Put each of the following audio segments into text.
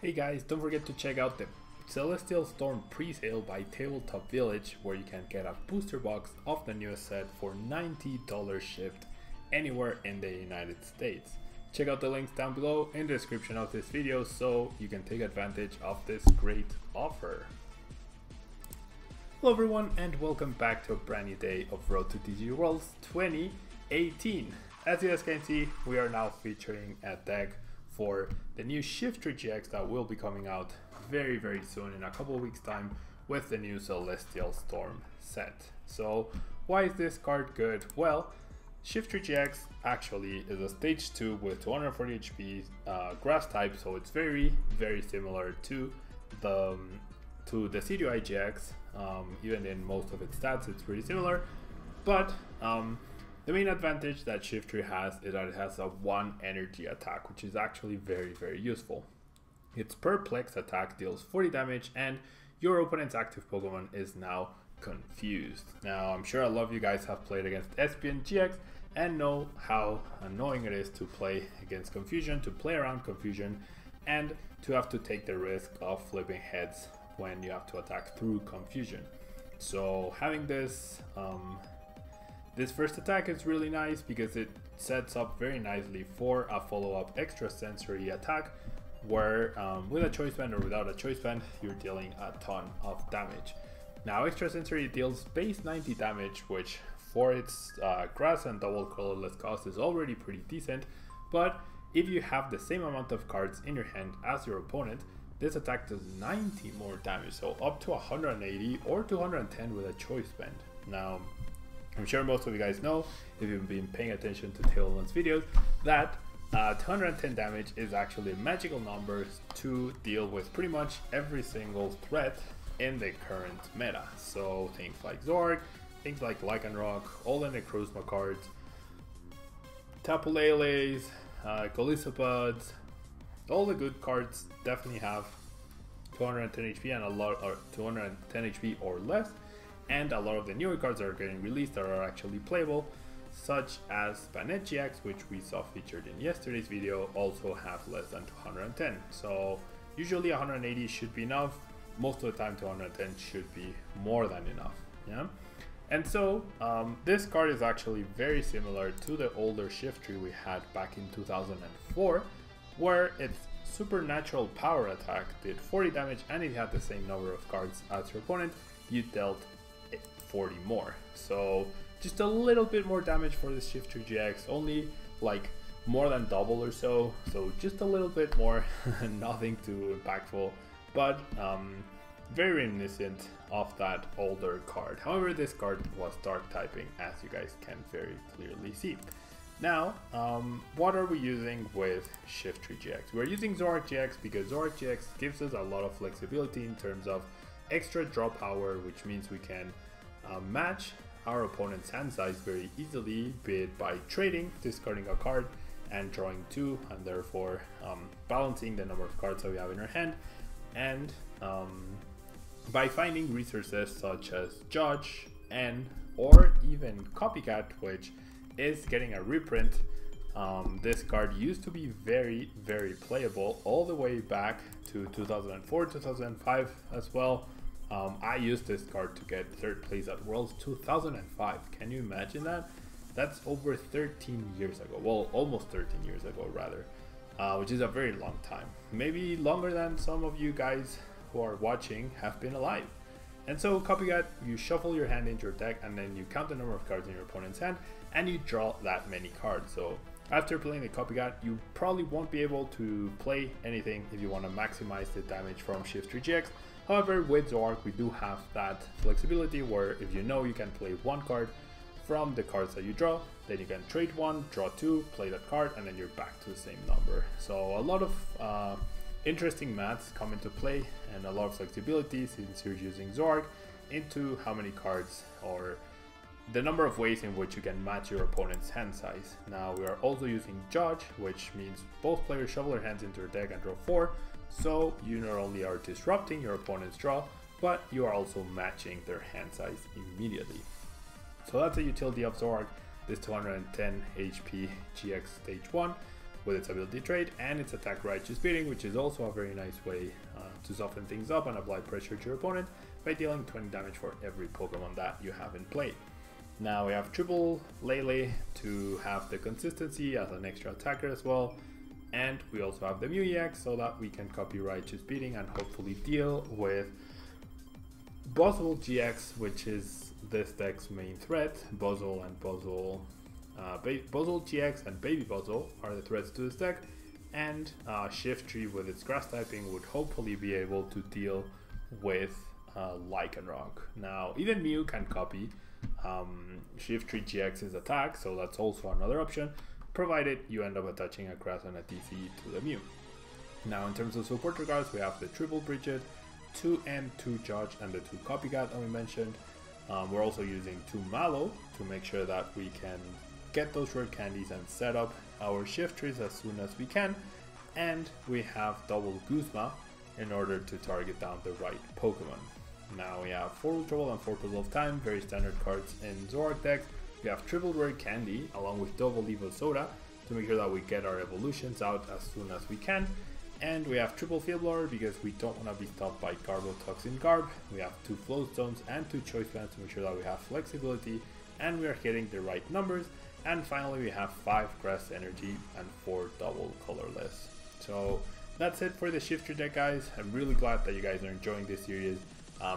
Hey guys, don't forget to check out the Celestial Storm pre-sale by Tabletop Village, where you can get a booster box of the newest set for $90 shipped anywhere in the United States. Check out the links down below in the description of this video so you can take advantage of this great offer. Hello everyone and welcome back to a brand new day of Road to TCG Worlds 2018. As you guys can see, we are now featuring a deck for the new SHIFTRY GX that will be coming out very soon in a couple of weeks time with the new Celestial Storm set. So why is this card good? Well, SHIFTRY GX actually is a stage 2 with 240 HP grass type, so it's very similar to the CDI GX. Even in most of its stats it's pretty similar, but the main advantage that SHIFTRY has is that it has a 1 energy attack, which is actually very useful. Its perplex attack deals 40 damage and your opponent's active Pokemon is now confused. Now I'm sure a lot of you guys have played against SPN GX and know how annoying it is to play against Confusion, to play around Confusion, and to have to take the risk of flipping heads when you have to attack through Confusion. So having this first attack is really nice because it sets up very nicely for a follow-up extrasensory attack where with a choice band or without a choice band you're dealing a ton of damage. Now extrasensory deals base 90 damage, which for its grass and double colorless cost is already pretty decent, but if you have the same amount of cards in your hand as your opponent, this attack does 90 more damage, so up to 180 or 210 with a choice band. Now I'm sure most of you guys know, if you've been paying attention to Tablemon's videos, that 210 damage is actually magical numbers to deal with pretty much every single threat in the current meta. So things like ZOROARK, things like Lycanroc, all the Necrozma cards, Tapu Leles, Golisopod, all the good cards definitely have 210 HP and a lot, or 210 HP or less. And a lot of the newer cards that are getting released that are actually playable, such as Banette GX, which we saw featured in yesterday's video, also have less than 210. So usually 180 should be enough. Most of the time 210 should be more than enough. Yeah. And so this card is actually very similar to the older SHIFTRY we had back in 2004, where its supernatural power attack did 40 damage and it had the same number of cards as your opponent. You dealt 40 more, so just a little bit more damage for this SHIFTRY GX, only like more than double or so just a little bit more. Nothing too impactful, but very reminiscent of that older card. However, this card was dark typing, as you guys can very clearly see. Now what are we using with SHIFTRY GX? We're using ZOROARK GX because ZOROARK GX gives us a lot of flexibility in terms of extra draw power, which means we can match our opponent's hand size very easily, be it by trading, discarding a card and drawing 2, and therefore balancing the number of cards that we have in our hand, and by finding resources such as Judge and or even Copycat, which is getting a reprint. This card used to be very playable all the way back to 2004, 2005 as well. I used this card to get 3rd place at Worlds 2005. Can you imagine that? That's over 13 years ago. Well, almost 13 years ago rather, which is a very long time. Maybe longer than some of you guys who are watching have been alive. And so Copycat, you shuffle your hand into your deck and then you count the number of cards in your opponent's hand and you draw that many cards. So after playing the Copycat, you probably won't be able to play anything if you want to maximize the damage from SHIFTRY GX. However, with ZOROARK we do have that flexibility where if you know you can play 1 card from the cards that you draw, then you can trade 1, draw 2, play that card, and then you're back to the same number. So a lot of interesting maths come into play and a lot of flexibility since you're using ZOROARK into how many cards or the number of ways in which you can match your opponent's hand size. Now we are also using Judge, which means both players shuffle their hands into their deck and draw 4. So you not only are disrupting your opponent's draw, but you are also matching their hand size immediately. So that's the utility of ZOROARK, this 210 HP GX stage 1. with its ability trait and its attack righteous beating, which is also a very nice way to soften things up and apply pressure to your opponent by dealing 20 damage for every Pokemon that you have in play. Now we have triple Lele to have the consistency as an extra attacker as well, and we also have the Mew EX so that we can copy righteous beating and hopefully deal with Buzzle GX, which is this deck's main threat. Buzzle and Buzzle GX and Baby Buzzle are the threats to this deck, and Shiftry with its grass typing would hopefully be able to deal with Lycanroc. Now even Mew can copy Shiftry GX's attack, so that's also another option, provided you end up attaching a grass and a DC to the Mew. Now in terms of supporter cards, we have the triple Bridget, 2 M, 2 Judge, and the 2 Copycat that we mentioned. We're also using 2 Mallow to make sure that we can get those rare candies and set up our Shiftrys as soon as we can. And we have double Guzma in order to target down the right Pokemon. Now we have 4 Ultra Ball and 4 Puzzle of Time, very standard cards in ZOROARK decks. We have triple rare candy along with double Evo Soda to make sure that we get our evolutions out as soon as we can. And we have triple Field Blower because we don't want to be stopped by Garbotoxin Garb. We have 2 Flow Stones and 2 Choice Bands to make sure that we have flexibility and we are hitting the right numbers. And finally we have 5 Grass Energy and 4 double Colorless. So that's it for the Shiftry deck, guys. I'm really glad that you guys are enjoying this series.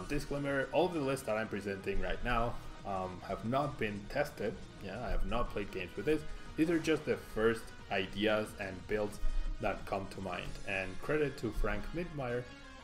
Disclaimer, all of the lists that I'm presenting right now have not been tested. I have not played games with this. These are just the first ideas and builds that come to mind, and credit to Frank Midmeyer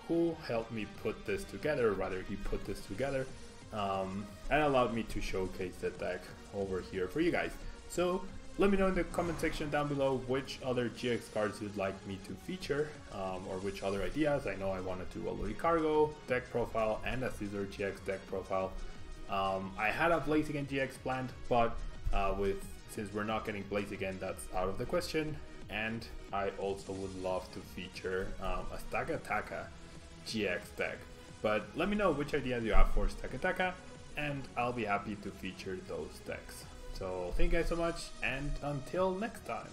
who helped me put this together, or rather he put this together and allowed me to showcase the deck over here for you guys. So let me know in the comment section down below which other GX cards you'd like me to feature, or which other ideas. I know I want to do a Ludicargo deck profile and a Scizor GX deck profile. I had a Blaziken GX planned, but since we're not getting Blaziken, that's out of the question. And I also would love to feature a Stakataka GX deck. But let me know which ideas you have for Stakataka, and I'll be happy to feature those decks. So thank you guys so much, and until next time.